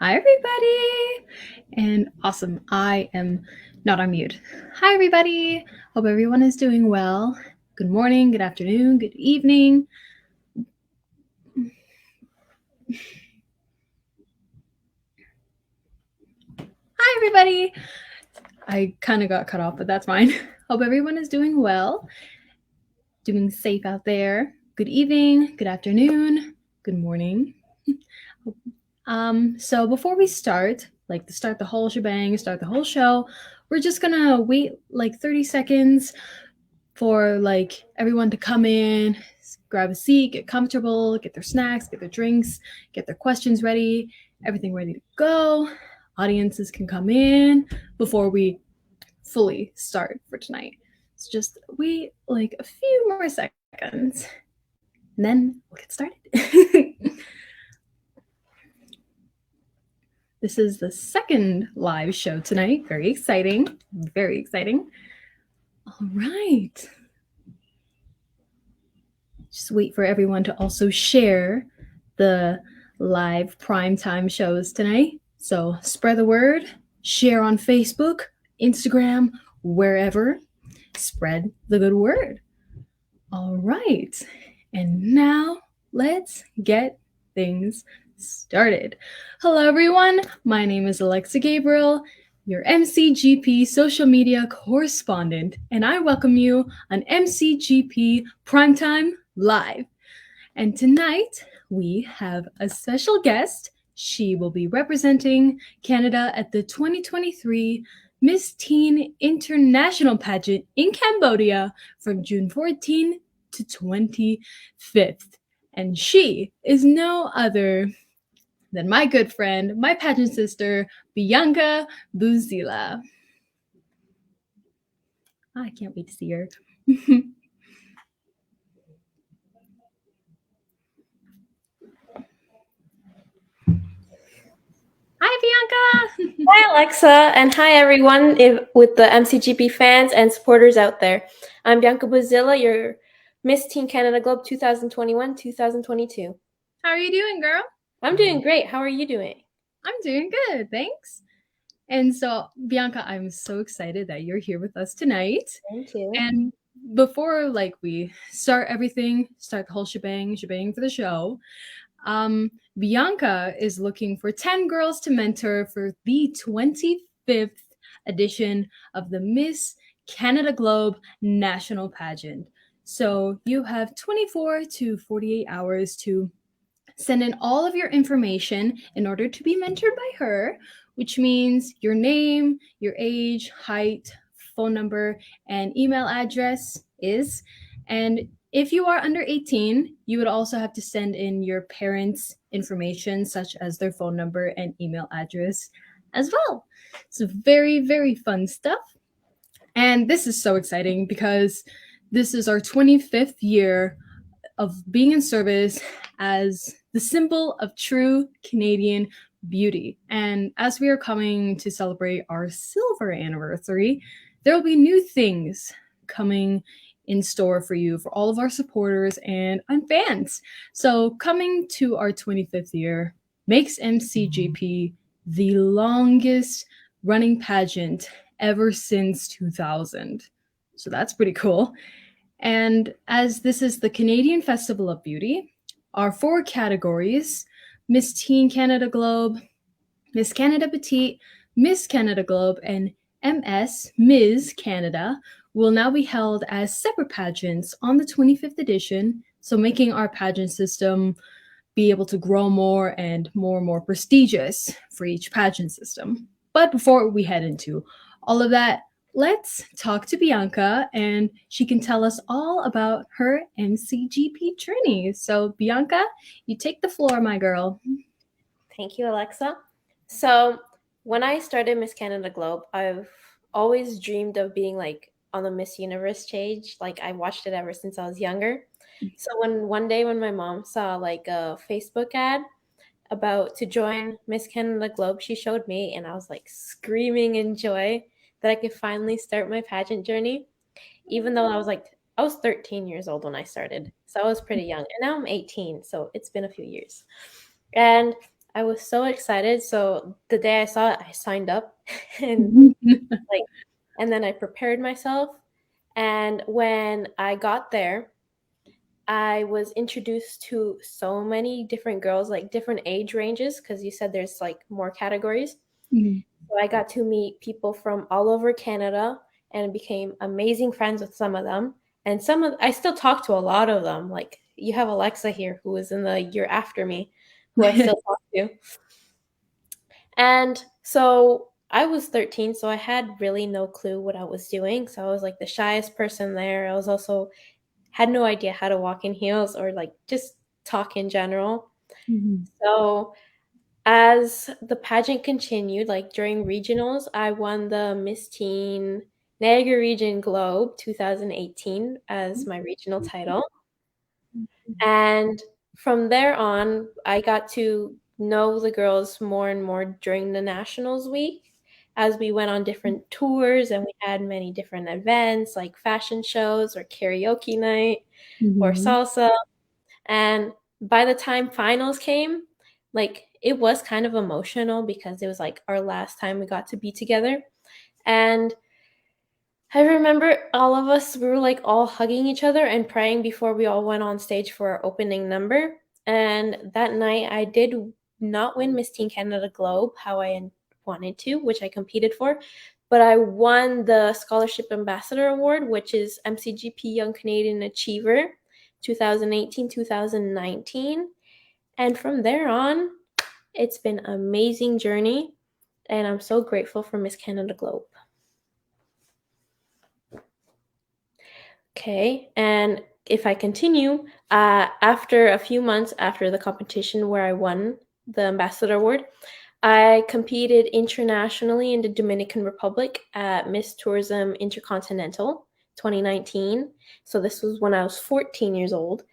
Hi, everybody. And awesome. I am not on mute. Hi, everybody. Hope everyone is doing well. Good morning, good afternoon, good evening. Hi, everybody. I kind of got cut off, but that's fine. Hope everyone is doing well, doing safe out there. Good evening, good afternoon, good morning. So before we start, like to start the whole shebang, start the whole show, we're just gonna wait like 30 seconds for like everyone to come in, grab a seat, get comfortable, get their snacks, get their drinks, get their questions ready, everything ready to go. Audiences can come in before we fully start for tonight. So just wait like a few more seconds and then we'll get started. This is the second live show tonight. Very exciting. Very exciting. All right. Just wait for everyone to also share the live primetime shows tonight. So spread the word, share on Facebook, Instagram, wherever. Spread the good word. All right. And now let's get things started. Hello, everyone. My name is Alexa Gabriel, your MCGP social media correspondent, and I welcome you on MCGP Primetime Live. And tonight we have a special guest. She will be representing Canada at the 2023 Miss Teen International Pageant in Cambodia from June 14 to 25th. And she is no other than my good friend, my pageant sister, Bianca Buzila. I can't wait to see her. Hi, Bianca. Hi, Alexa, and hi, everyone with the MCGP fans and supporters out there. I'm Bianca Buzila, your Miss Teen Canada Globe 2021-2022. How are you doing, girl? I'm doing great. How are you doing? I'm doing good, thanks. And so, Bianca, I'm so excited that you're here with us tonight. Thank you. And before we start everything, start the whole shebang for the show, Bianca is looking for 10 girls to mentor for the 25th edition of the Miss Canada Globe National Pageant. So you have 24 to 48 hours to send in all of your information in order to be mentored by her, which means your name, your age, height, phone number, and email address is. And if you are under 18, you would also have to send in your parents' information, such as their phone number and email address as well. So, very, very fun stuff. And this is so exciting because this is our 25th year of being in service as the symbol of true Canadian beauty. And as we are coming to celebrate our silver anniversary, there will be new things coming in store for you, for all of our supporters and fans. So, coming to our 25th year makes MCGP the longest running pageant ever since 2000. So, that's pretty cool. And as this is the Canadian Festival of Beauty, our 4 categories Miss Teen Canada Globe, Miss Canada Petite, Miss Canada Globe, and Ms. Canada will now be held as separate pageants on the 25th edition, so making our pageant system be able to grow more and more prestigious for each pageant system. But before we head into all of that, let's talk to Bianca and she can tell us all about her MCGP journey. So, Bianca, you take the floor, my girl. Thank you, Alexa. So, when I started Miss Canada Globe, I've always dreamed of being like on the Miss Universe stage. Like, I watched it ever since I was younger. So, one day when my mom saw like a Facebook ad about to join Miss Canada Globe, she showed me, and I was like screaming in joy that I could finally start my pageant journey, even though I was 13 years old when I started. So I was pretty young. And now I'm 18, so it's been a few years. And I was so excited. So the day I saw it, I signed up and like and then I prepared myself. And when I got there, I was introduced to so many different girls, like different age ranges, because you said there's like more categories. Mhm. So I got to meet people from all over Canada and became amazing friends with some of them. And I still talk to a lot of them. Like you have Alexa here, who was in the year after me, who I still talk to. And so I was 13, so I had really no clue what I was doing. So I was like the shyest person there. I was also had no idea how to walk in heels or like just talk in general. Mhm. So as the pageant continued, like during regionals, I won the Miss Teen Niagara Region Globe 2018 as my regional title. And from there on, I got to know the girls more and more during the Nationals week as we went on different tours and we had many different events like fashion shows or karaoke night or Mhm. salsa. And by the time finals came, like it was kind of emotional because it was like our last time we got to be together. And I remember all of us, we were like all hugging each other and praying before we all went on stage for our opening number. And that night, I did not win Miss Teen Canada Globe how I wanted to, which I competed for, but I won the Scholarship Ambassador Award, which is MCGP Young Canadian Achiever 2018 2019. And from there on, it's been an amazing journey. And I'm so grateful for Miss Canada Globe. Okay, and if I continue, after a few months after the competition where I won the Ambassador Award, I competed internationally in the Dominican Republic at Miss Tourism Intercontinental 2019. So this was when I was 14 years old.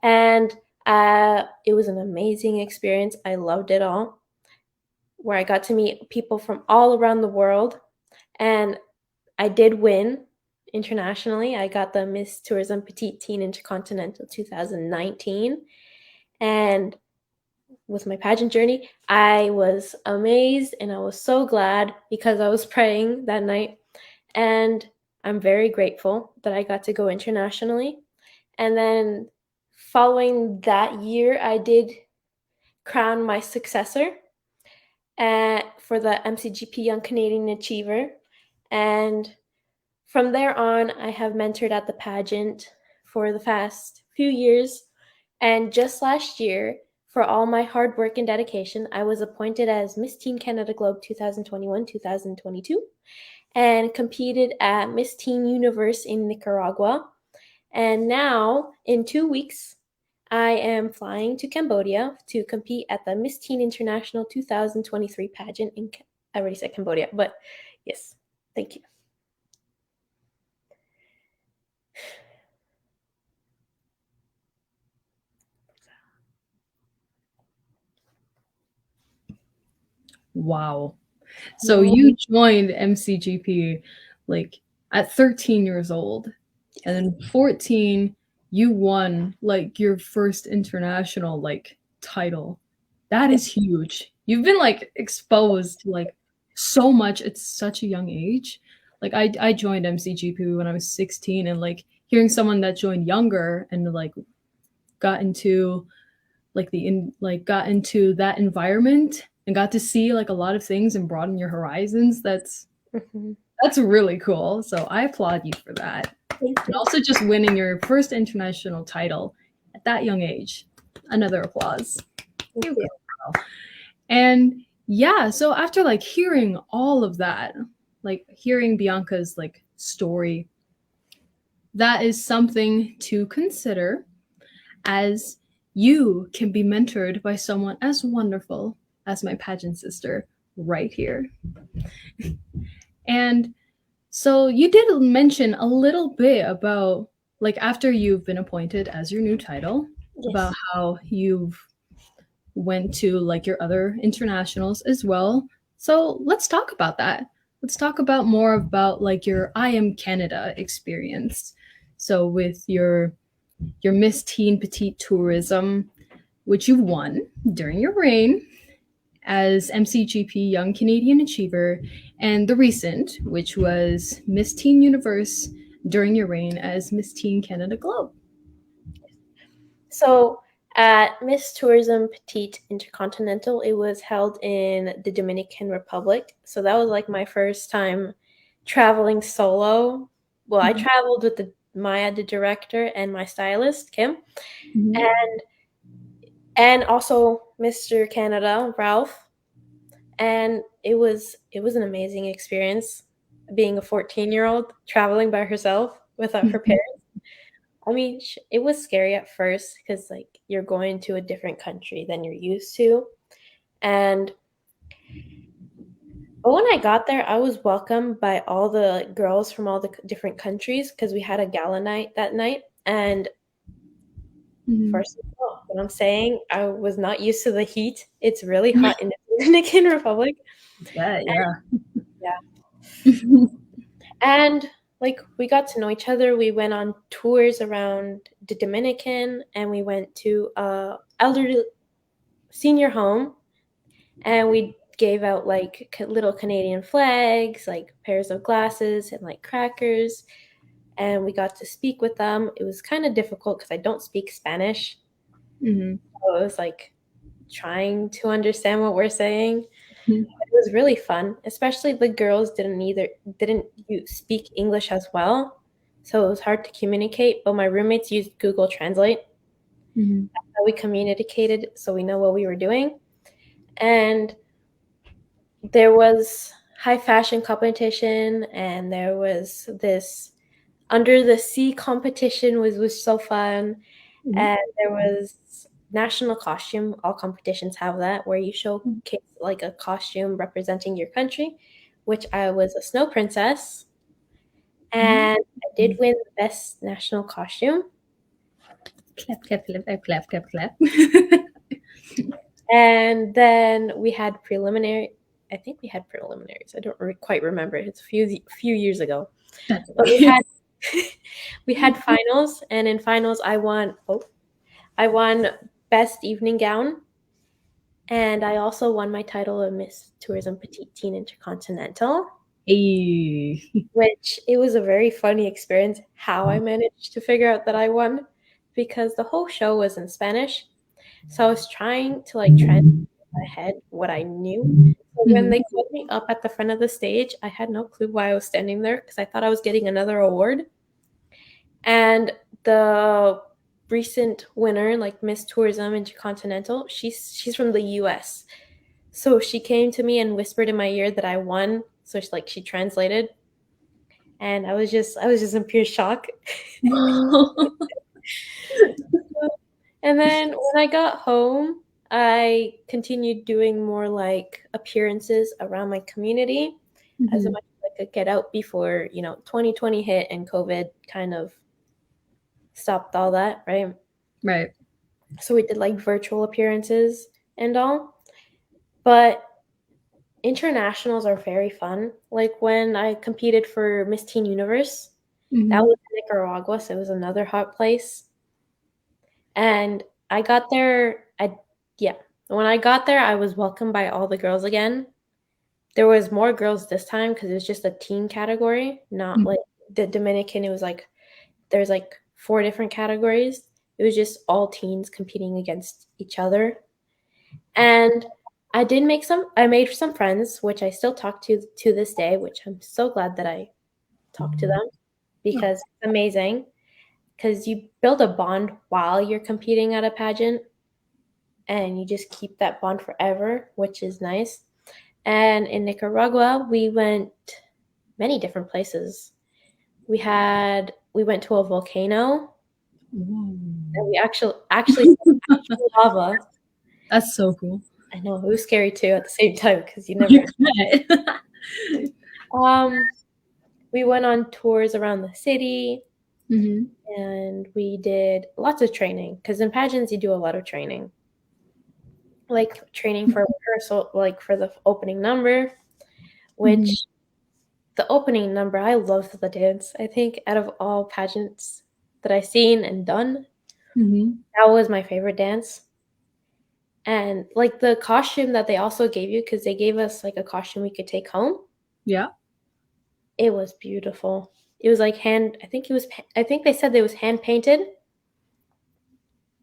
And it was an amazing experience. I loved it all, where I got to meet people from all around the world. And I did win internationally. I got the Miss Tourism Petite Teen Intercontinental 2019. And with my pageant journey, I was amazed and I was so glad because I was praying that night. And I'm very grateful that I got to go internationally. And then following that year, I did crown my successor for the MCGP Young Canadian Achiever. And from there on, I have mentored at the pageant for the past few years. And just last year, for all my hard work and dedication, I was appointed as Miss Teen Canada Globe 2021 2022 and competed at Miss Teen Universe in Nicaragua. And now, in 2 weeks, I am flying to Cambodia to compete at the Miss Teen International 2023 pageant in, I already said Cambodia, but yes, thank you. Wow. So Yeah. you joined MCGP like at 13 years old, and then 14 you won like your first international like title. That Yes. is huge. You've been like exposed to like so much at such a young age. Like I joined MCGP when I was 16, and like hearing someone that joined younger and like got into got into that environment and got to see like a lot of things and broaden your horizons, Mhm. that's really cool. So I applaud you for that. Thank And you. also just winning your first international title at that young age. Another applause. Thank You you. go, girl. And yeah, so after like hearing all of that, like hearing Bianca's like story, that is something to consider, as you can be mentored by someone as wonderful as my pageant sister right here. And so you did mention a little bit about like after you've been appointed as your new title, about Yes. how you've went to like your other internationals as well. So let's talk about that. Let's talk about more about like your I Am Canada experience. So with your Miss Teen Petite Tourism, which you won during your reign, as MCGP Young Canadian Achiever, and the recent, which was Miss Teen Universe during your reign as Miss Teen Canada Globe. So at Miss Tourism Petite Intercontinental, it was held in the Dominican Republic. So that was like my first time traveling solo. Well, I traveled with Maya, the director, and my stylist, Kim, Mhm. and also Mr. Canada, Ralph. And it was an amazing experience being a 14-year-old traveling by herself without her parents. I mean, it was scary at first because like you're going to a different country than you're used to. And but when I got there, I was welcomed by all the girls from all the different countries because we had a gala night that night. And Mhm. first of all, what I'm saying, I was not used to the heat. It's really hot in the Dominican Republic. Yeah, yeah. Yeah. And like we got to know each other. We went on tours around the Dominican and we went to a elderly senior home and we gave out like little Canadian flags, like pairs of glasses and like crackers. And we got to speak with them. It was kind of difficult because I don't speak Spanish. Mhm. So it was like trying to understand what we're saying. Mhm. It was really fun, especially the girls didn't speak English as well. So it was hard to communicate, but my roommates used Google Translate. Mhm. How we communicated so we know what we were doing. And there was high fashion competition and there was this under the sea competition was so fun. Mhm. And there was national costume. All competitions have that where you showcase like a costume representing your country, which I was a snow princess Mhm. and I did win the best national costume. Clap, clap, clap, clap, clap, clap, clap. And then we had preliminary. I think we had preliminaries. I don't quite remember. It's a few years ago. That's But we okay. had we had finals, and in finals I won. Oh, I won best evening gown, and I also won my title of Miss Tourism Petite Teen Intercontinental. Hey. Which it was a very funny experience. How I managed to figure out that I won, because the whole show was in Spanish, so I was trying to like translate in my head what I knew. So when Mhm. they put me up at the front of the stage, I had no clue why I was standing there because I thought I was getting another award. And the recent winner, like Miss Tourism Intercontinental, she's from the US. So she came to me and whispered in my ear that I won. So she translated, and I was just in pure shock. And then when I got home, I continued doing more like appearances around my community as Mhm. much as I could get out before, 2020 hit and COVID kind of stopped all that, right? Right. So we did like virtual appearances and all. But internationals are very fun. Like when I competed for Miss Teen Universe, that Mhm. was in Nicaragua, so it was another hot place. And I got there, yeah, when I got there, I was welcomed by all the girls again. There was more girls this time because it was just a teen category, not Mhm. like the Dominican. It was like there's like four different categories. It was just all teens competing against each other. And I made some friends, which I still talk to this day, which I'm so glad that I talked to them Oh. because it's amazing. Because you build a bond while you're competing at a pageant and you just keep that bond forever, which is nice. And in Nicaragua, we went many different places. We went to a volcano and Whoa. we actually saw actual lava. That's so cool. I know it was scary too at the same time because you You never. bet. Um, we went on tours around the city Mhm. and we did lots of training because in pageants you do a lot of training, like training for rehearsal, like for the opening number, Mhm. which the opening number, I loved the dance. I think out of all pageants that I've seen and done, Mhm. that was my favorite dance. And like the costume that they also gave you, because they gave us like a costume we could take home. Yeah. It was beautiful. It was like I think they said it was hand painted.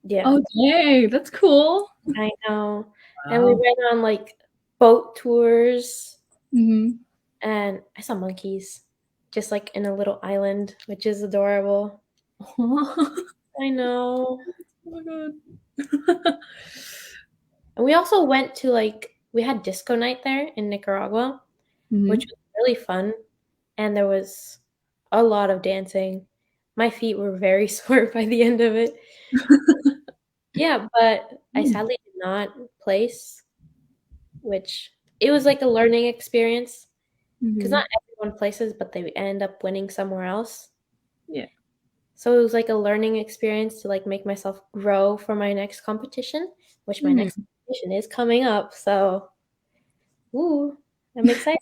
Yeah, Oh, dang, that's cool. I know. And we Wow. went on like boat tours, Mm-hmm. and I saw monkeys just like in a little island, which is adorable. Oh I know. my god. And we also went to like we had disco night there in Nicaragua, which Hmm. was really fun, and there was a lot of dancing. My feet were very sore by the end of it. Yeah, but I sadly did not place, which it was like a learning experience because Mm-hmm. not everyone places, but they end up winning somewhere else. Yeah. So it was like a learning experience to like make myself grow for my next competition, which my next Mhm. competition is coming up. So, ooh, I'm excited.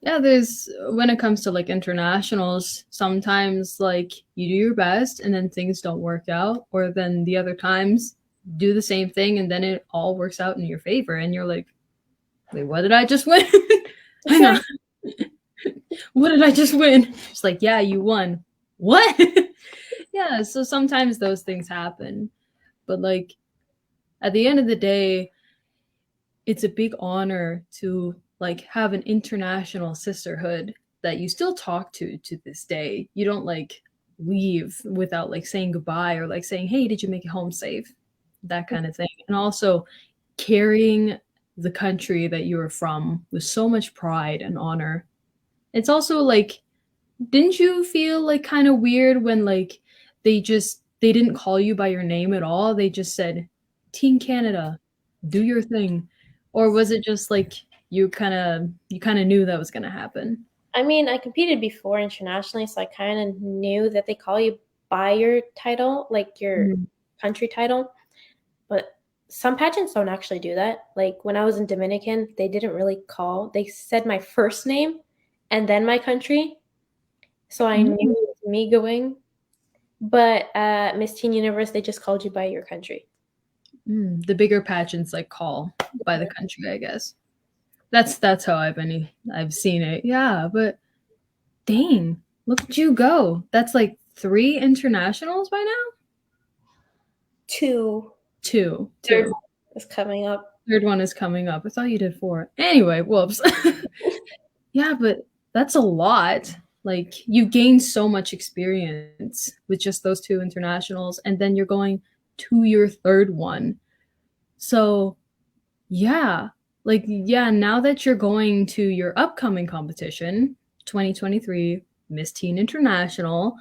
Yeah, there's when it comes to like internationals, sometimes like you do your best and then things don't work out, or then the other times do the same thing and then it all works out in your favor and you're like, wait, what did I just win? Hang on. What did I just win? It's like, yeah, you won. What? Yeah, so sometimes those things happen. But like at the end of the day, it's a big honor to like have an international sisterhood that you still talk to this day. You don't like leave without like saying goodbye or like saying, "Hey, did you make it home safe?" That kind of thing. And also carrying the country that you are from with so much pride and honor. It's also like, didn't you feel like kind of weird when like they didn't call you by your name at all? They just said, "Team Canada, do your thing." Or was it just like you kind of knew that was going to happen? I mean, I competed before internationally, so I kind of knew that they call you by your title, like your Mhm. country title. But some pageants don't actually do that. Like when I was in Dominican, they didn't really call. They said my first name and then my country. So I knew Mm. it was me going. But at Miss Teen Universe, they just called you by your country. Mm. The bigger pageants like call by the country, I guess. That's how I've seen it. Yeah, but dang, look at you go. That's like 3 internationals by now? Two. 2. Third 2. is coming up. Third one is coming up. I thought you did 4. Anyway, whoops. Yeah, but that's a lot. Like you gain so much experience with just those 2 internationals and then you're going to your third one. So, yeah. Like yeah, now that you're going to your upcoming competition, 2023 Miss Teen International,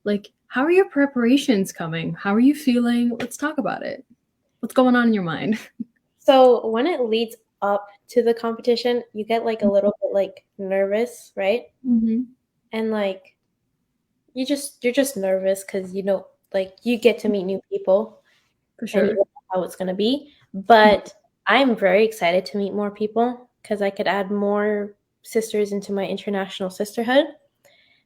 like how are your preparations coming? How are you feeling? Let's talk about it. What's going on in your mind? So when it leads up to the competition, you get like a little bit like nervous, right? Mhm. And like you're just nervous because you know like you get to meet new people For and you sure. don't know how it's gonna be. But I'm very excited to meet more people because I could add more sisters into my international sisterhood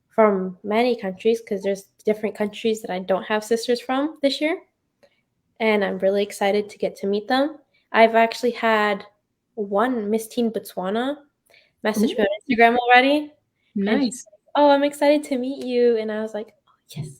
from many countries because there's different countries that I don't have sisters from this year. And I'm really excited to get to meet them. I've actually had one Miss Teen Botswana message Ooh, me on Instagram already, and she's nice. like, "Oh, I'm excited to meet you," and I was like, "Oh, yes, it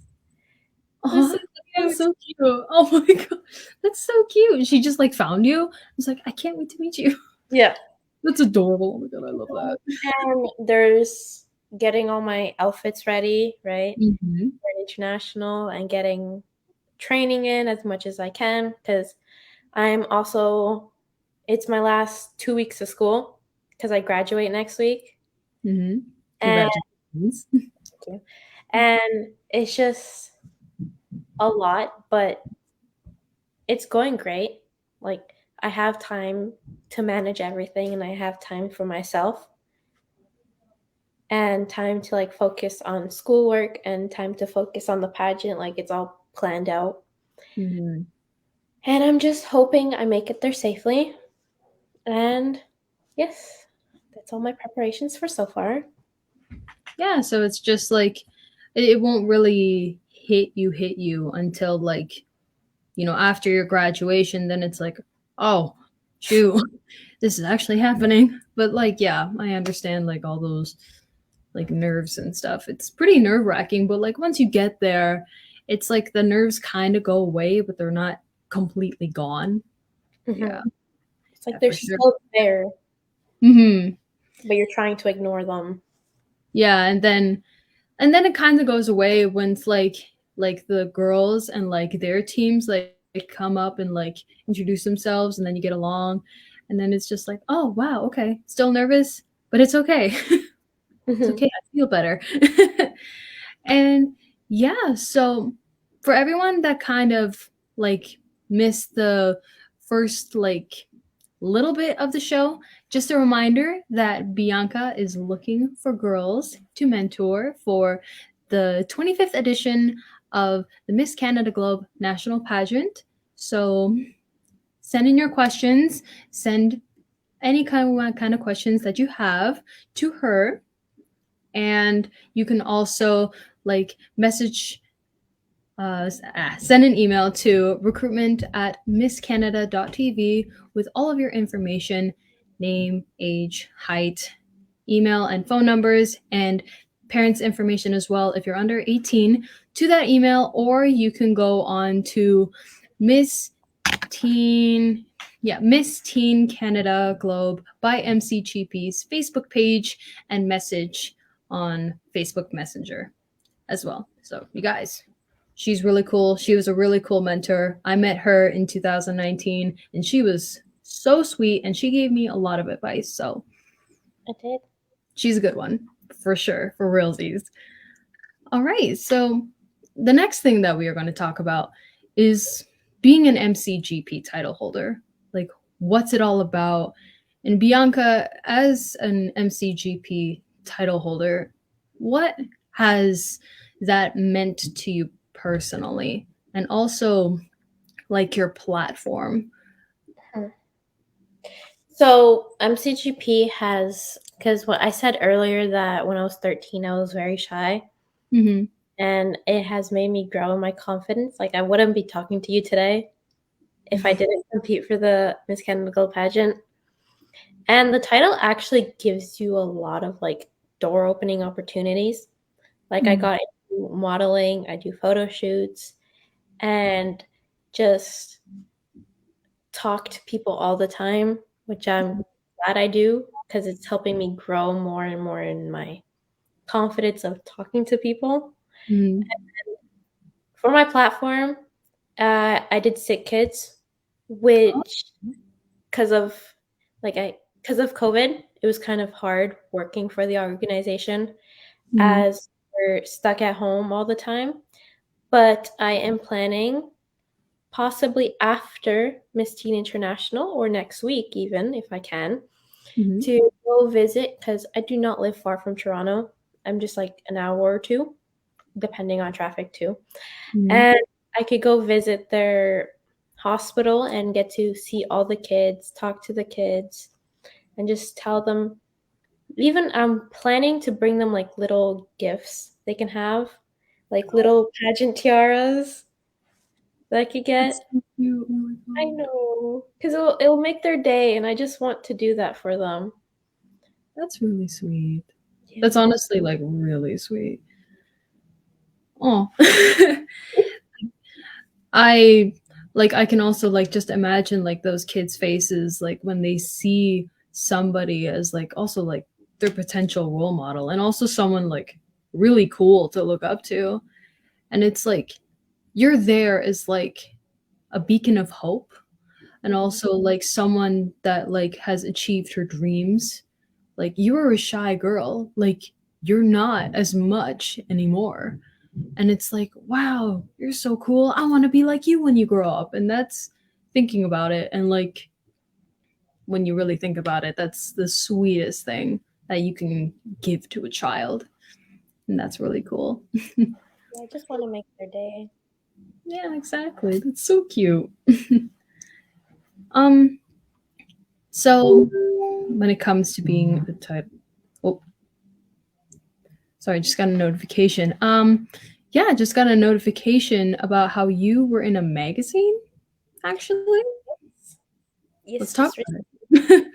was Oh, so that's cute." so cute. Oh my god, that's so cute. She just like found you. I was like, I can't wait to meet you. Yeah, That's adorable. Oh my god, I love that. and there's getting all my outfits ready, right, Hmm. for international, and getting training in as much as I can because I'm also it's my last 2 weeks of school because I graduate next week, Hmm. and Congratulations. and it's just a lot, but it's going great. Like I have time to manage everything and I have time for myself and time to like focus on schoolwork and time to focus on the pageant like it's all planned out. Hmm. And I'm just hoping I make it there safely. And yes, that's all my preparations for so far. Yeah, so it's just like it won't really hit you until like after your graduation. Then it's like, Oh, shoot. This is actually happening. But like, yeah, I understand like all those like nerves and stuff. It's pretty nerve wracking, but like once you get there, it's like the nerves kind of go away, but they're not completely gone. Yeah, Mhm. It's like yeah, they're for sure. still there, Hmm. but you're trying to ignore them. Yeah, and then it kind of goes away when it's like the girls and like their teams like come up and like introduce themselves, and then you get along, and then it's just like, oh wow, okay, still nervous, but it's okay. It's Mhm. okay. I feel better. And yeah, so for everyone that kind of like missed the first like little bit of the show, just a reminder that Bianca is looking for girls to mentor for the 25th edition of the Miss Canada Globe National Pageant. So send in your questions, send any kind of questions that you have to her, and you can also like send an email to recruitment@misscanada.tv with all of your information, name, age, height, email, and phone numbers, and parents information as well if you're under 18 to that email. Or you can go on to miss teen Miss Teen Canada Globe by MCGP's Facebook page and message on Facebook Messenger as well. So, you guys, she's really cool. She was a really cool mentor. I met her in 2019 and she was so sweet and she gave me a lot of advice. So, I did. she's a good one for sure, for realsies. All right. So, the next thing that we are going to talk about is being an MCGP title holder. Like, what's it all about? And Bianca, as an MCGP title holder, what has that meant to you personally? And also, like, your platform? Hmm. So MCGP has, because what I said earlier that when I was 13, I was very shy, Mm-hmm. and it has made me grow in my confidence. Like I wouldn't be talking to you today if I didn't compete for the Miss Canada Gold pageant. And the title actually gives you a lot of like door opening opportunities. Like I Mm-hmm. got into modeling, I do photo shoots, and just talk to people all the time, which I'm glad I do because it's helping me grow more and more in my confidence of talking to people. Mm-hmm. For my platform, I did Sick Kids, which because of because of COVID, it was kind of hard working for the organization Mm-hmm. as we're stuck at home all the time. But I am planning possibly after Miss Teen International or next week, even if I can, Mm-hmm. to go visit because I do not live far from Toronto. I'm just like an hour or two, depending on traffic too. Mm-hmm. And I could go visit their hospital and get to see all the kids, talk to the kids, and just tell them. Even I'm planning to bring them like little gifts they can have, like little pageant tiaras that I could That's get. so cute. Oh my I god. know, because it'll make their day, and I just want to do that for them. That's really sweet. That's Yeah. honestly like really sweet. Oh. I I can also like just imagine like those kids' faces like when they see somebody as like also like their potential role model and also someone like really cool to look up to. And it's like you're there as like a beacon of hope and Mhm. also like someone that like has achieved her dreams. Like you were a shy girl, like you're not as much anymore, and it's like, wow, you're so cool, I want to be like you when you grow up. And that's thinking about it, and like when you really think about it, that's the sweetest thing that you can give to a child, and that's really cool. Yeah, I just want to make their day. Yeah, exactly, that's so cute. um so when it comes to being a type, oh, sorry, just got a notification. Yeah, just got a notification about how you were in a magazine, actually. Let's Yes, talk just about it.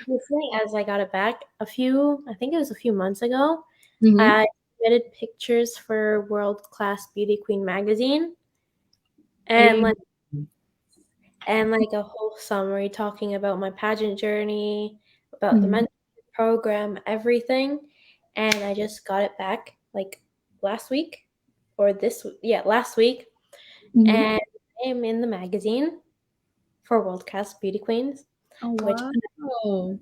recently, as I got it back I think it was a few months ago, Hmm. I submitted pictures for World Class Beauty Queen magazine, and I like a whole summary talking about my pageant journey, about the Mhm. mentorship program, everything. And I just got it back like last week last week. Mhm. And I am in the magazine for World Class Beauty Queens, Oh which wow.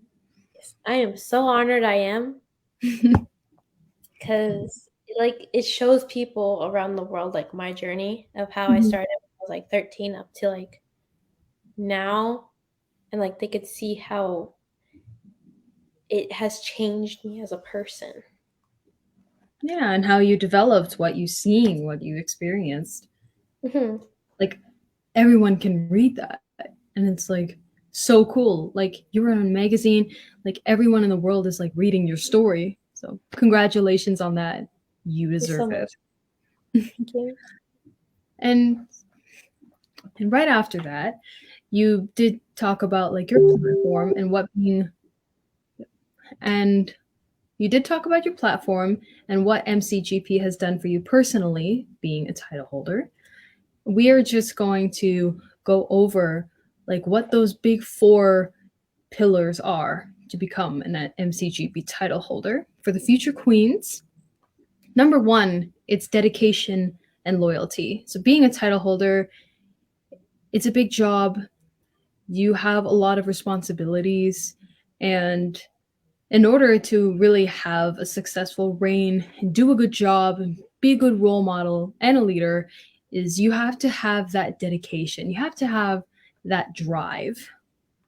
I am so honored I am, because like it shows people around the world like my journey of how I Mhm. started when I was like 13 up to like now, and like they could see how it has changed me as a person. Yeah, and how you developed what you seen, what you experienced. Hmm. Like everyone can read that, and it's like so cool. Like you're on a magazine, like everyone in the world is like reading your story. So congratulations on that. You Thank you so deserve much. it. Thank you. And and right after that, you did talk about like your platform and what being and you did talk about your platform and what MCGP has done for you personally, being a title holder. We are just going to go over like what those big four pillars are to become an MCGP title holder for the future queens. Number one, it's dedication and loyalty. So being a title holder, it's a big job. You have a lot of responsibilities, and in order to really have a successful reign and do a good job and be a good role model and a leader, is you have to have that dedication. You have to have that drive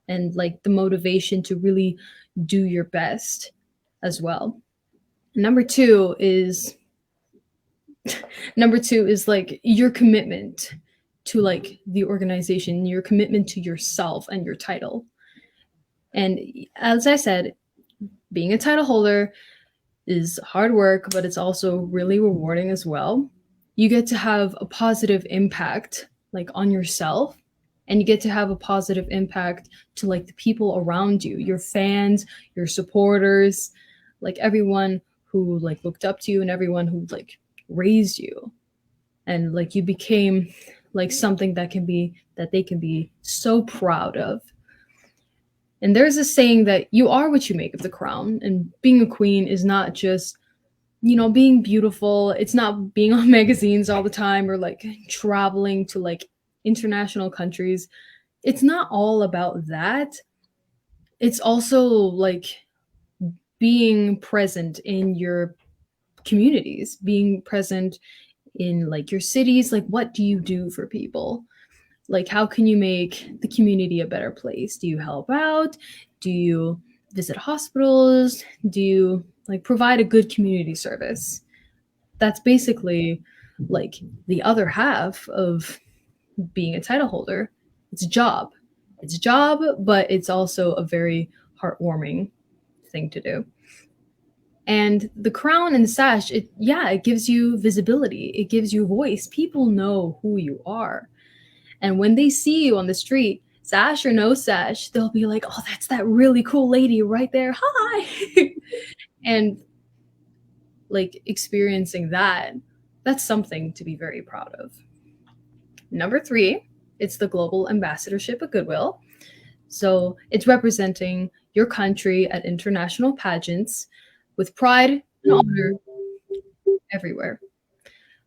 and like the motivation to really do your best as well. Number two is number two is like your commitment to like the organization, your commitment to yourself and your title. And as I said, being a title holder is hard work, but it's also really rewarding as well. You get to have a positive impact like on yourself, and you get to have a positive impact to like the people around you, your fans, your supporters, like everyone who like looked up to you and everyone who like raised you, and like you became like something that they can be so proud of. And there's a saying that you are what you make of the crown, and being a queen is not just being beautiful. It's not being on magazines all the time or like traveling to like international countries. It's not all about that. It's also like being present in your communities, being present in like your cities. Like, what do you do for people? Like, how can you make the community a better place? Do you help out? Do you visit hospitals? Do you like provide a good community service? That's basically like the other half of being a title holder. It's a job. It's a job, but it's also a very heartwarming thing to do. And the crown and the sash, it gives you visibility. It gives you voice. People know who you are. And when they see you on the street, sash or no sash, they'll be like, "Oh, that's that really cool lady right there. Hi." And like experiencing that, that's something to be very proud of. Number three, it's the Global Ambassadorship of Goodwill. So it's representing your country at international pageants with pride and honor everywhere.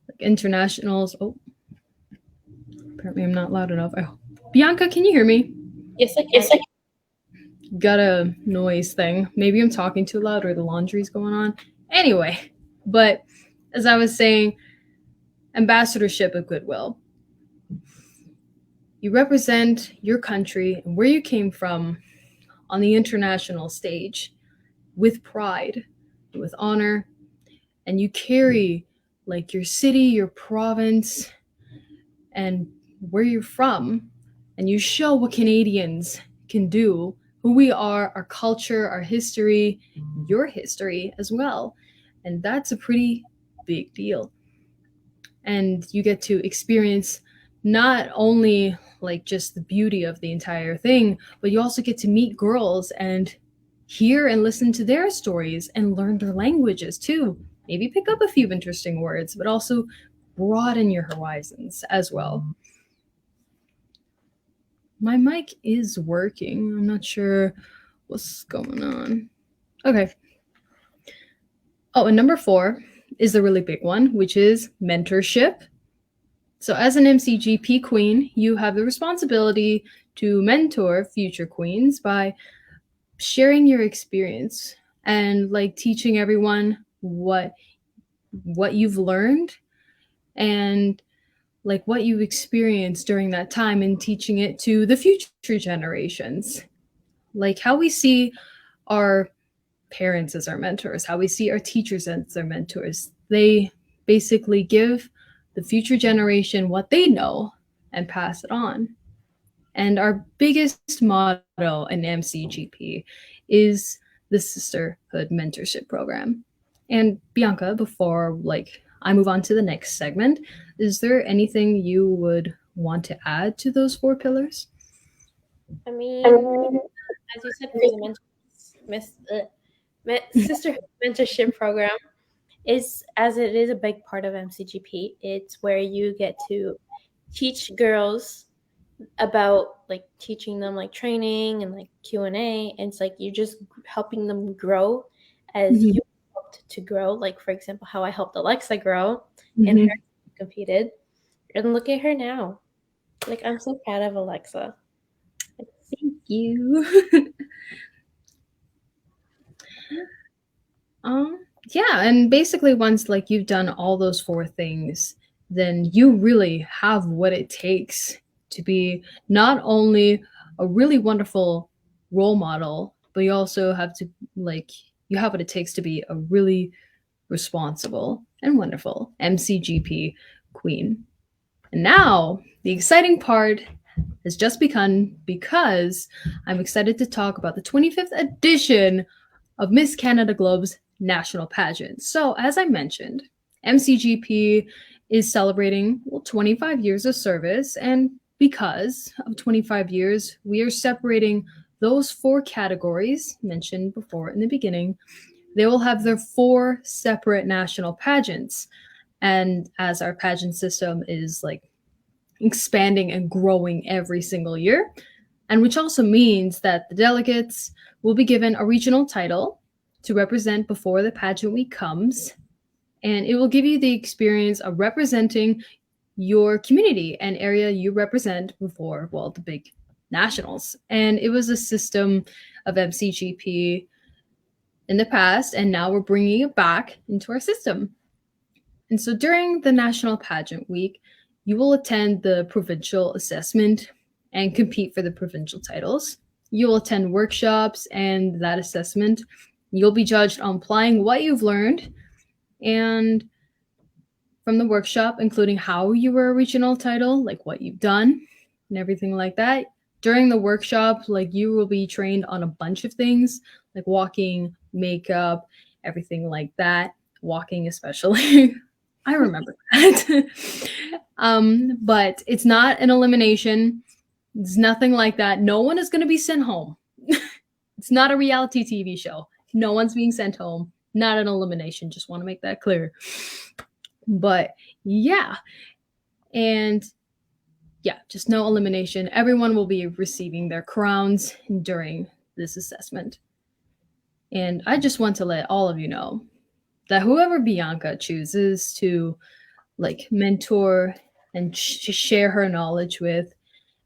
Like internationals. Oh, apparently I'm not loud enough. Bianca, can you hear me? Yes, I Yes, can. I got a noise thing. Maybe I'm talking too loud or the laundry's going on. Anyway, but as I was saying, ambassadorship of goodwill. You represent your country and where you came from on the international stage with pride, with honor, and you carry like your city, your province, and where you're from, and you show what Canadians can do, who we are, our culture, our history, your history as well. And that's a pretty big deal. And you get to experience not only like just the beauty of the entire thing, but you also get to meet girls and hear and listen to their stories and learn their languages too. Maybe pick up a few interesting words, but also broaden your horizons as well. My mic is working. I'm not sure what's going on. Okay. Oh, and number 4 is the really big one, which is mentorship. So, as an MCGP queen, you have the responsibility to mentor future queens by sharing your experience and like teaching everyone what you've learned and like what you've experienced during that time and teaching it to the future generations. Like how we see our parents as our mentors, how we see our teachers as their mentors. They basically give the future generation what they know and pass it on. And our biggest motto in MCGP is the Sisterhood Mentorship Program. And Bianca, before like I move on to the next segment, is there anything you would want to add to those 4 pillars? I mean, as you said, for the sisterhood mentorship program is, as it is a big part of MCGP, it's where you get to teach girls about like teaching them like training and like Q&A, and it's like you're just helping them grow as Mhm. you helped to grow. Like, for example, how I helped Alexa grow and Mhm. her competed, and look at her now. Like, I'm so proud of Alexa. Thank you. Yeah, and basically once like you've done all those 4 things, then you really have what it takes to be not only a really wonderful role model, but you also have to like you have what it takes to be a really responsible and wonderful MCGP queen. And now the exciting part has just begun because I'm excited to talk about the 25th edition of Miss Canada Globe's national pageant. So, as I mentioned, MCGP is celebrating 25 years of service, and because of 25 years, we are separating those 4 categories mentioned before in the beginning. They will have their 4 separate national pageants. And as our pageant system is like expanding and growing every single year, and which also means that the delegates will be given a regional title to represent before the pageant week comes, and it will give you the experience of representing your community and area you represent before, well, the big nationals. And it was a system of MCGP in the past, and now we're bringing it back into our system. And so during the National Pageant Week, you will attend the provincial assessment and compete for the provincial titles. You'll attend workshops and that assessment. You'll be judged on applying what you've learned and from the workshop, including how you were a regional title, like what you've done and everything like that. During the workshop, like you will be trained on a bunch of things, like walking, makeup, everything like that. Walking, especially. I remember that. But it's not an elimination. It's nothing like that. No one is going to be sent home. It's not a reality TV show. No one's being sent home. Not an elimination. Just want to make that clear. But yeah. And yeah, just no elimination. Everyone will be receiving their crowns during this assessment. And I just want to let all of you know that whoever Bianca chooses to like mentor and share her knowledge with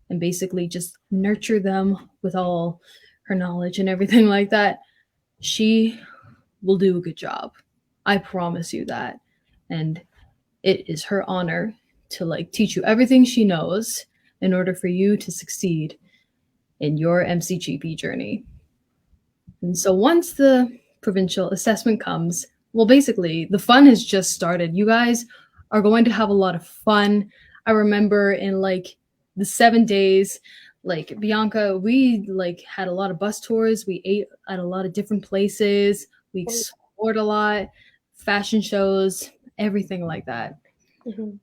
and basically just nurture them with all her knowledge and everything like that, she will do a good job. I promise you that. And it is her honor to like teach you everything she knows in order for you to succeed in your MCGP journey. And so once the provincial assessment comes, well, basically, the fun has just started. You guys are going to have a lot of fun. I remember in like the 7 days, like Bianca, we like had a lot of bus tours. We ate at a lot of different places. We explored a lot, fashion shows, everything like that. Mhm.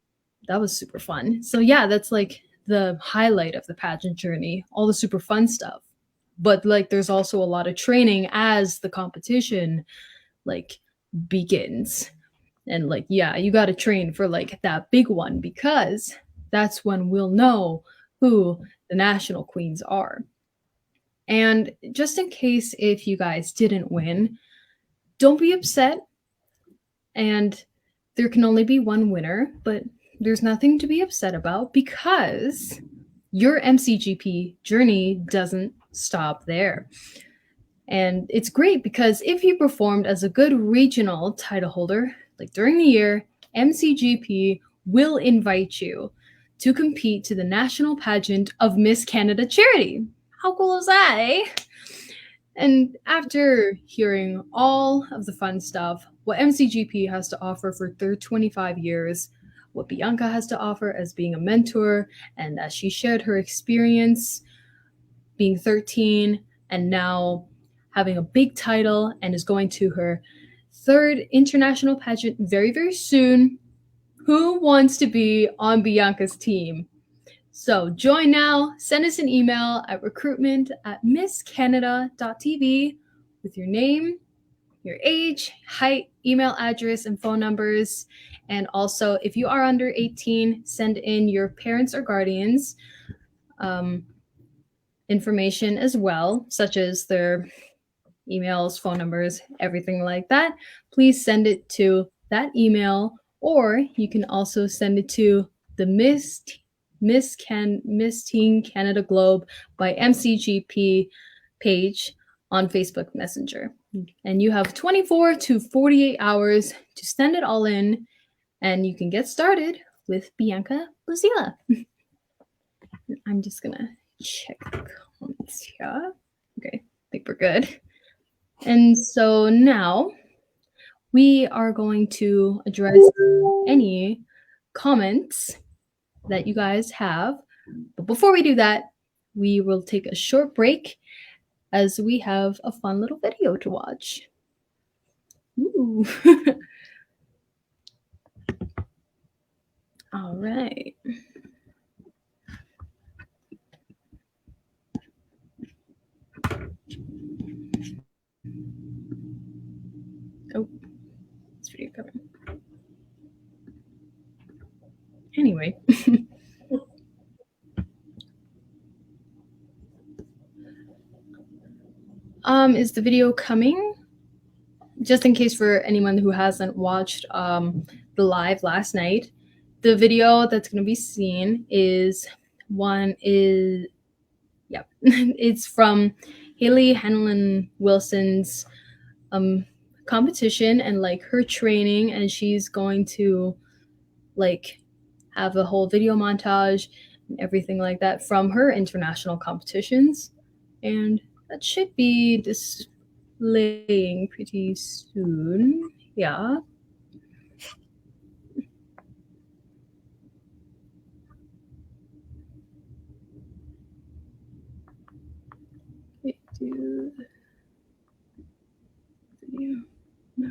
that was super fun. So yeah, that's like the highlight of the pageant journey, all the super fun stuff. But like there's also a lot of training as the competition like begins. And like yeah, you got to train for like that big one because that's when we'll know who the national queens are. And just in case if you guys didn't win, don't be upset. And there can only be one winner, but there's nothing to be upset about because your MCGP journey doesn't stop there. And it's great because if you performed as a good regional title holder, like during the year, MCGP will invite you to compete to the national pageant of Miss Canada Charity. How cool is that, eh? And after hearing all of the fun stuff, what MCGP has to offer for their 25 years, what Bianca has to offer as being a mentor, and as she shared her experience being 13 and now having a big title and is going to her third international pageant very, very soon. Who wants to be on Bianca's team? So join now, send us an email at recruitment@misscanada.tv with your name, your age, height, email address, and phone numbers. And also, if you are under 18, send in your parents or guardians information as well, such as their emails, phone numbers, everything like that. Please send it to that email, or you can also send it to the Miss Teen Canada Globe by MCGP page on Facebook Messenger. And you have 24 to 48 hours to send it all in, and you can get started with Bianca Buzila. I'm just gonna check the comments here. Okay, I think we're good. And so now we are going to address any comments that you guys have. But before we do that, we will take a short break as we have a fun little video to watch. Ooh. All right. Oh, this video coming. Anyway. Is the video coming? Just in case for anyone who hasn't watched the live last night, the video that's going to be seen is it's from Haley Hanlon Wilson's competition and like her training, and she's going to like have a whole video montage and everything like that from her international competitions, and that should be displaying pretty soon. Yeah. Do video. No.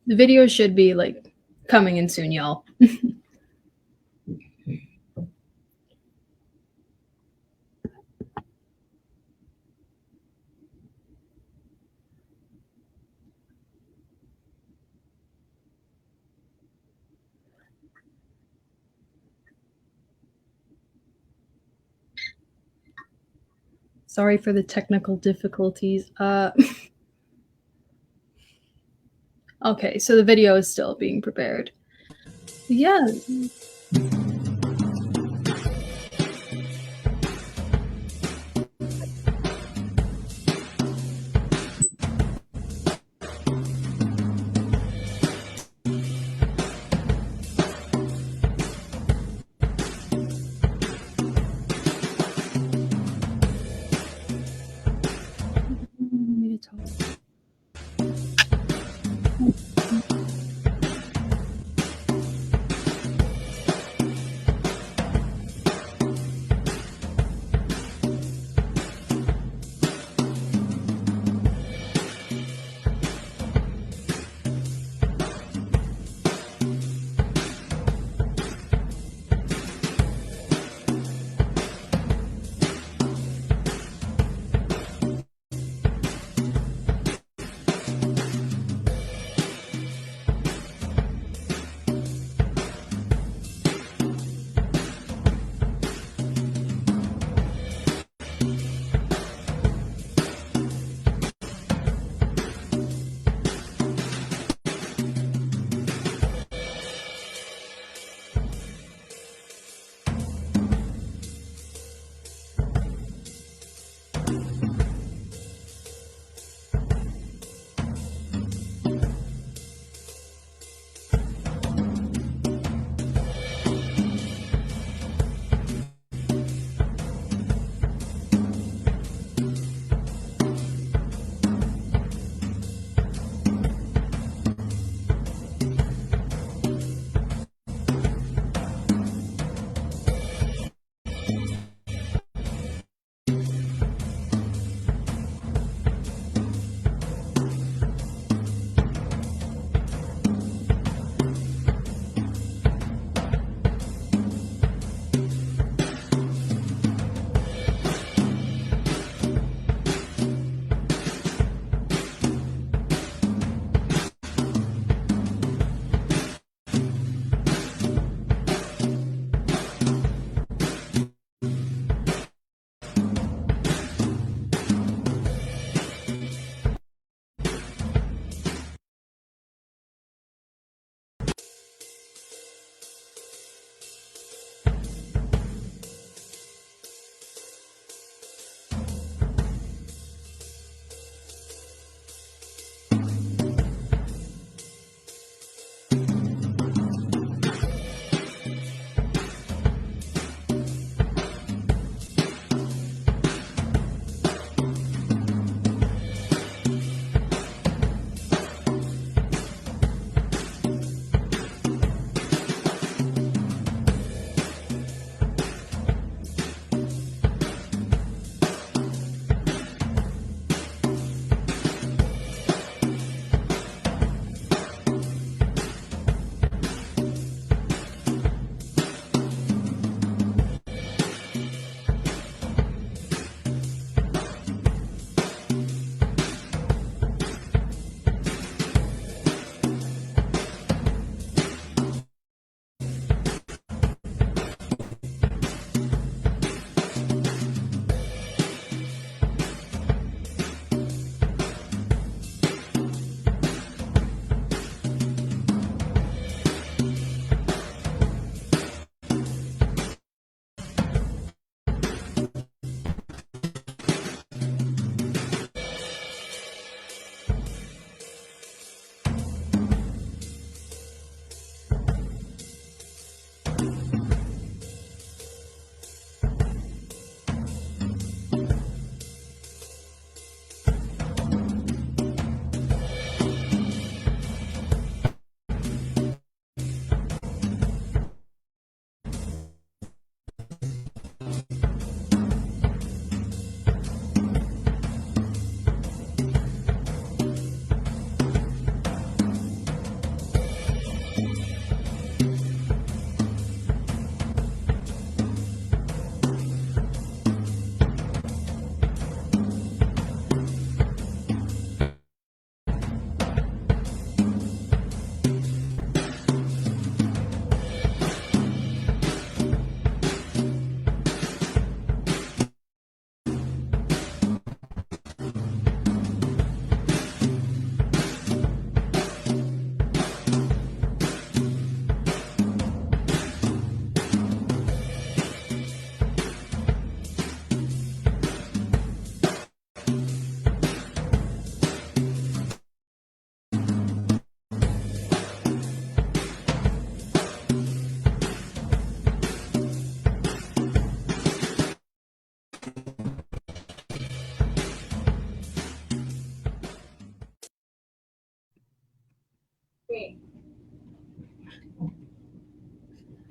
The video should be like coming in soon, y'all. Sorry for the technical difficulties. Okay, so the video is still being prepared. Yeah.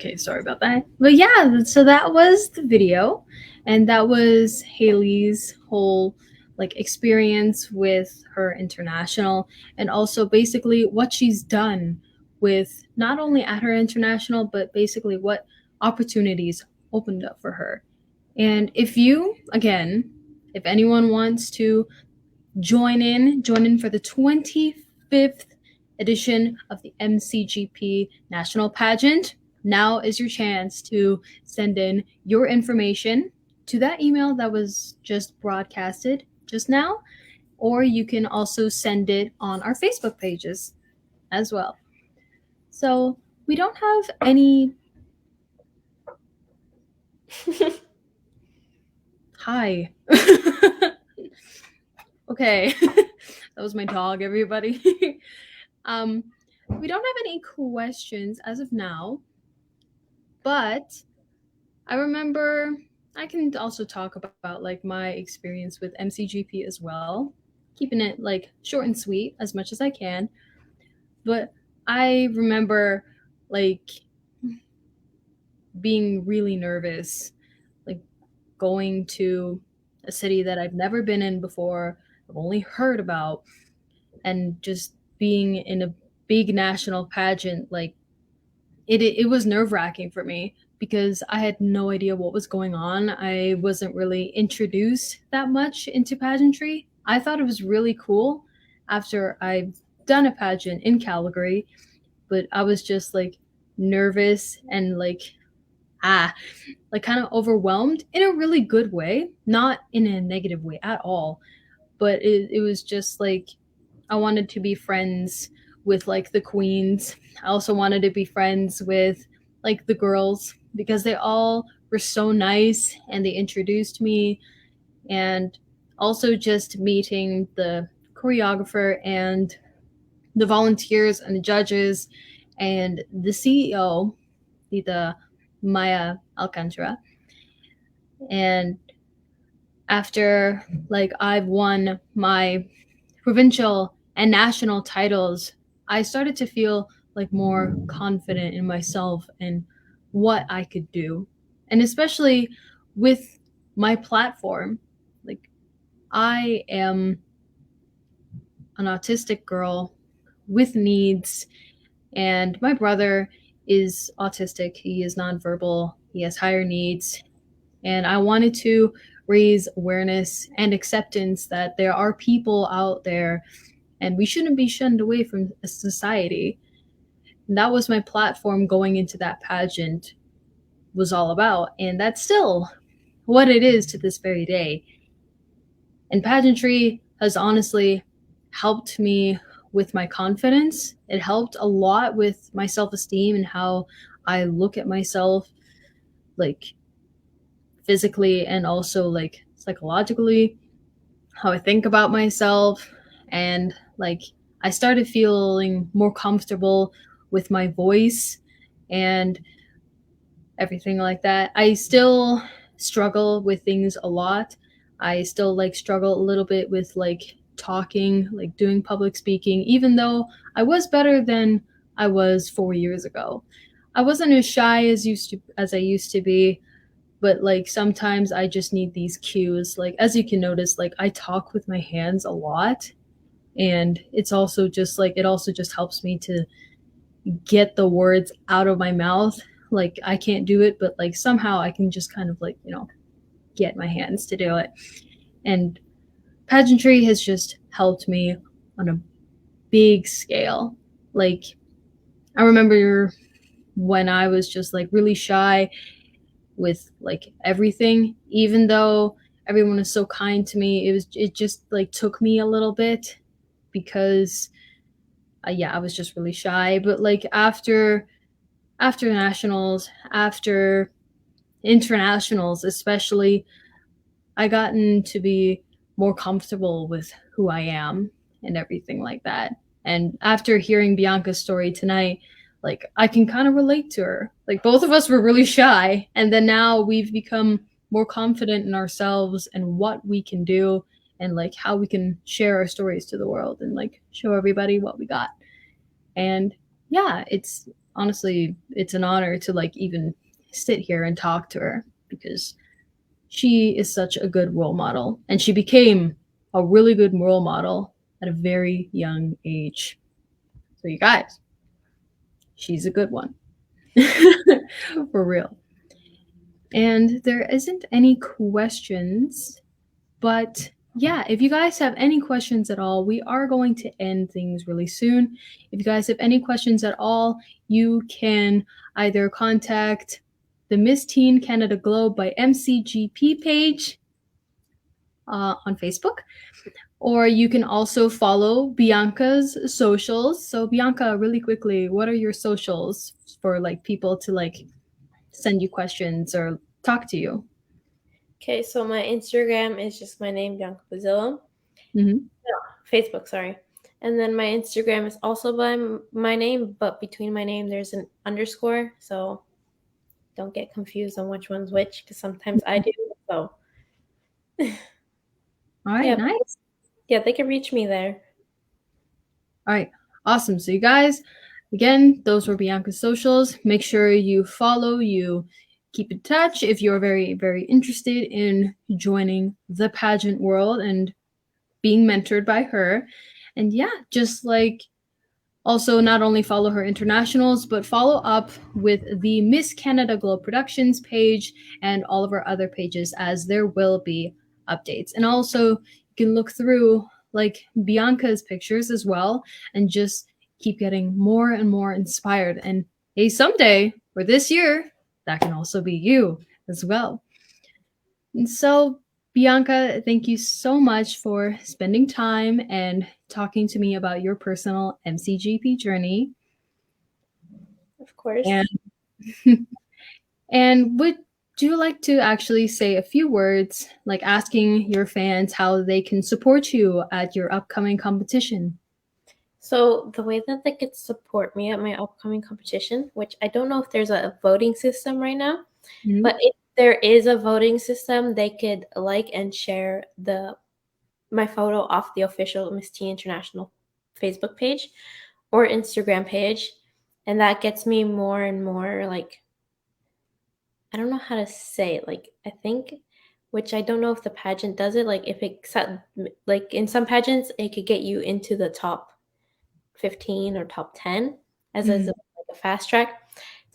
Okay, sorry about that. But yeah, so that was the video, and that was Haley's whole like experience with her international, and also basically what she's done with not only at her international, but basically what opportunities opened up for her. And if you, again, if anyone wants to join in for the 25th edition of the MCGP National Pageant, now is your chance to send in your information to that email that was just broadcasted just now, or you can also send it on our Facebook pages as well. So we don't have any. Hi. Okay. That was my dog, everybody. We don't have any questions as of now, but I remember I can also talk about like my experience with MCGP as well, keeping it like short and sweet as much as I can. But I remember like being really nervous, like going to a city that I've never been in before, I've only heard about, and just being in a big national pageant, like it was nerve-wracking for me because I had no idea what was going on. I wasn't really introduced that much into pageantry. I thought it was really cool after I've done a pageant in Calgary, but I was just like nervous and like like kind of overwhelmed in a really good way, not in a negative way at all. But it was just like I wanted to be friends with like the queens. I also wanted to be friends with like the girls because they all were so nice and they introduced me, and also just meeting the choreographer and the volunteers and the judges and the CEO, the Maya Alcantara. And after like I've won my provincial and national titles, I started to feel like more confident in myself and what I could do. And especially with my platform, like I am an autistic girl with needs, and my brother is autistic. He is nonverbal, he has higher needs, and I wanted to raise awareness and acceptance that there are people out there and we shouldn't be shunned away from society. And that was my platform going into that pageant was all about, and that's still what it is to this very day. And pageantry has honestly helped me with my confidence. It helped a lot with my self-esteem and how I look at myself, like physically and also like psychologically, how I think about myself. And like I started feeling more comfortable with my voice and everything like that. I still struggle with things a lot. I still like struggle a little bit with like talking, like doing public speaking, even though I was better than I was 4 years ago. I wasn't as shy as I used to be, but like sometimes I just need these cues. Like as you can notice, like I talk with my hands a lot, and it's also just like it also just helps me to get the words out of my mouth. Like I can't do it, but like somehow I can just kind of like, get my hands to do it. And pageantry has just helped me on a big scale. Like I remember when I was just like really shy with like everything, even though everyone was so kind to me, it just like took me a little bit because I was just really shy. But like after nationals, after internationals especially, I gotten to be more comfortable with who I am and everything like that. And after hearing Bianca's story tonight, like I can kind of relate to her. Like both of us were really shy, and then now we've become more confident in ourselves and what we can do, and like how we can share our stories to the world and like show everybody what we got. And yeah, honestly, it's an honor to like even sit here and talk to her because she is such a good role model, and she became a really good role model at a very young age. So you guys, she's a good one. For real. And there isn't any questions, but yeah, if you guys have any questions at all, we are going to end things really soon. If you guys have any questions at all, you can either contact the Miss Teen Canada Globe by MCGP page on Facebook, or you can also follow Bianca's socials. So Bianca, really quickly, what are your socials for like people to like send you questions or talk to you? Okay, so my Instagram is just my name, Bianca Buzila. Mm-hmm. Facebook, sorry. And then my Instagram is also by my name, but between my name there's an underscore. So don't get confused on which one's which, because sometimes I do. So All right, yeah, nice. yeah, they can reach me there. All right, awesome. So you guys, again, those were Bianca's socials. Make sure you follow, you keep in touch if you're very, very interested in joining the pageant world and being mentored by her. And yeah, just like also not only follow her internationals, but follow up with the Miss Canada Globe Productions page and all of our other pages, as there will be updates. And also, you can look through like Bianca's pictures as well and just keep getting more and more inspired. And hey, someday or this year, that can also be you as well. And so, Bianca, thank you so much for spending time and talking to me about your personal MCGP journey. Of course. And and would you like to actually say a few words, like asking your fans how they can support you at your upcoming competition? So the way that they could support me at my upcoming competition, which I don't know if there's a voting system right now, Mm-hmm. but if there is a voting system, they could like and share my photo off the official Miss Teen International Facebook page or Instagram page, and that gets me more and more like, I don't know how to say it. Like, I think, which I don't know if the pageant does it. Like, if it like in some pageants, it could get you into the top 15 or top 10 as Mm-hmm. like a fast track.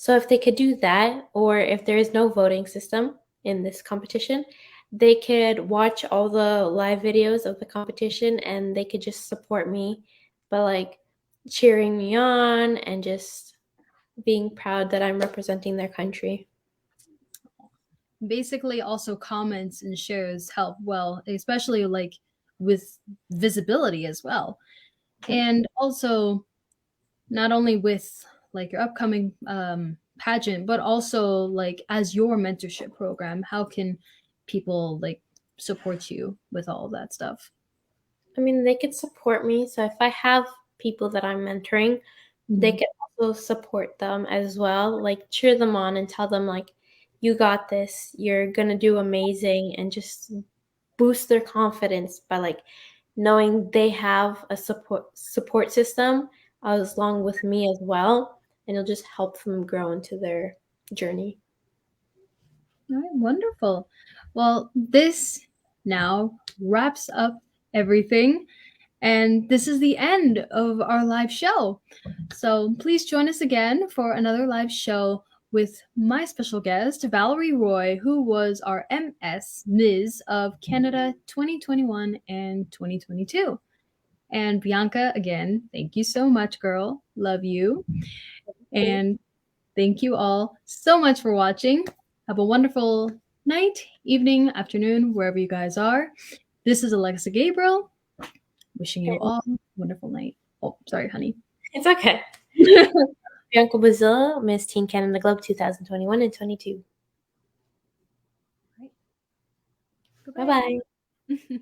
So if they could do that, or if there is no voting system in this competition, they could watch all the live videos of the competition and they could just support me by like cheering me on and just being proud that I'm representing their country. Basically, also comments and shares help well, especially like with visibility as well. And also, not only with like your upcoming pageant, but also like as your mentorship program, how can people like support you with all of that stuff? I mean, they could support me. So if I have people that I'm mentoring, they Mhm. could also support them as well, like cheer them on and tell them like, you got this, you're gonna do amazing, and just boost their confidence by like knowing they have a support system as long with me as well, and it'll just help them grow into their journey. All right, wonderful. Well, this now wraps up everything. And this is the end of our live show. So please join us again for another live show with my special guest, Valerie Roy, who was our Ms. of Canada 2021 and 2022. And Bianca, again, thank you so much, girl. Love you. And thank you all so much for watching. Have a wonderful night, evening, afternoon, wherever you guys are. This is Alexa Gabriel, wishing you all a wonderful night. Oh, sorry, honey. It's okay. Bianca Buzila, Miss Teen Canada Globe 2021 and 22. Bye bye. Goodbye.